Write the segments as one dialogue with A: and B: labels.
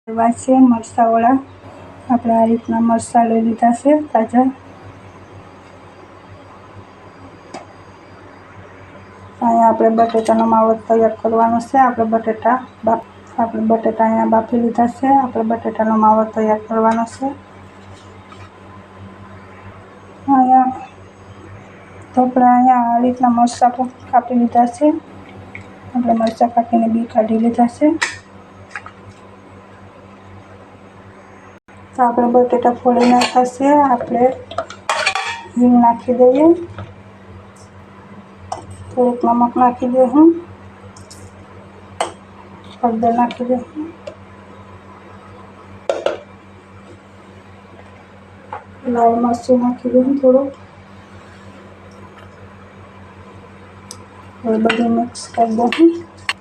A: છે મરચાંવાળા આપણે આ રીતના મરચાં લઈ લીધા છે તાજા। અહીંયા આપણે બટેટાનો માવો તૈયાર કરવાનો છે। આપણે બટેટા અહીંયા બાફી લીધા છે। આપણે બટેટાનો માવો તૈયાર કરવાનો છે। અહીંયા આ રીતના મરચાં કાપી લીધા છે। આપણે મરચાં કાપીને બી કાઢી લીધા છે। તો આપણે બટેટા ફોડી નાખ્યા છે। આપણે હિંગ નાખી દઈએ, થોડુંક નમક નાખી દઉં, હળદર નાખી દઉં, લાલ મરચું નાખી દઉં થોડુંક, હવે બધું મિક્સ કરી દઉં।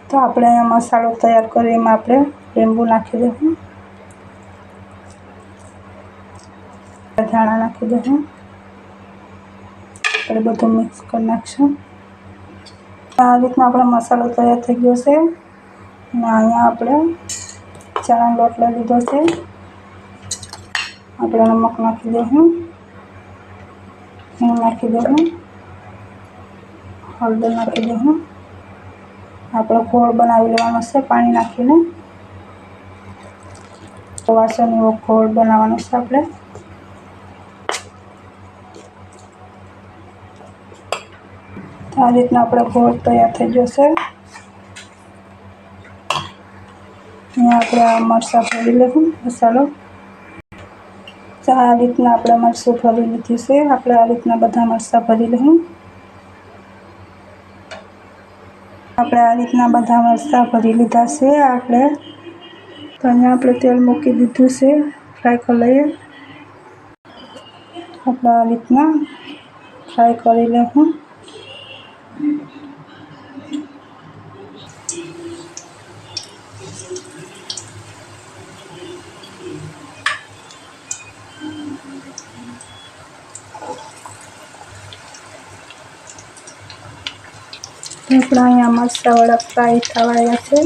A: તો આપણે અહીંયા મસાલો તૈયાર કરી એમાં આપણે લીંબુ નાખી દઉં, ધાણા નાખી દઉં, આપણે બધું મિક્સ કરી નાખશું। આ રીતના આપણો મસાલો તૈયાર થઈ ગયો છે। અને અહીંયા આપણે ચણાનો લોટ લઈ લીધો છે। આપણે નમક નાખી દઉં, હિંગ નાખી દઉં, હળદર નાખી દઉં, આપણે ગોળ બનાવી લેવાનો છે પાણી નાખીને, વાસણ એવો ગોળ બનાવવાનો છે આપણે। તો આ રીતના આપણો ગોળ તૈયાર થઈ ગયો છે। અહીંયા આપણે આ મરચાં ભરી લઈશું મસાલો। તો આ રીતના આપણે મરચું ભરી લીધું છે। આપણે આ રીતના બધા મરચાં ભરી લઈશું। આપણે આ રીતના બધા મરચાં ભરી લીધા છે। તો અહીંયા આપણે તેલ મૂકી દીધું છે, ફ્રાય કરી લઈએ। આપણે આ રીતના ફ્રાય કરી લઈશું। આપણા અહીંયા મરચાંવાળા ફ્રાય થવા આવ્યા છે।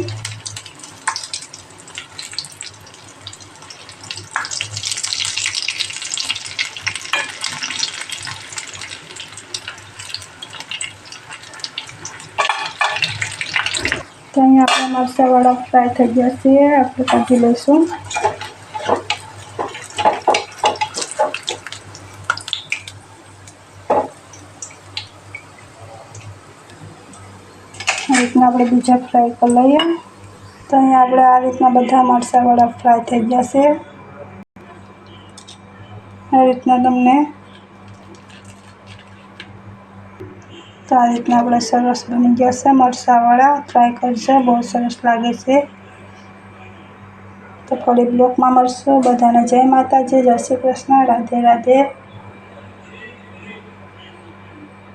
A: તો અહીંયા આપણા મરચાંવાળા ફ્રાય થઈ ગયા છે, આપણે કાઢી લઈશું। આ રીતના આપણે બીજા ફ્રાય કરી લઈએ। તો અહીંયા આપણે આ રીતના બધા મરચાંવાળા ફ્રાય થઈ ગયા છે। આ રીતના તો આ રીતના આપણે સરસ બની ગયા છે મરચાંવાળા, ટ્રાય કરજો, બહુ સરસ લાગે છે। તો ફરી બ્લોગમાં મળશું। બધાને જય માતાજી, જય શ્રી કૃષ્ણ, રાધે રાધે।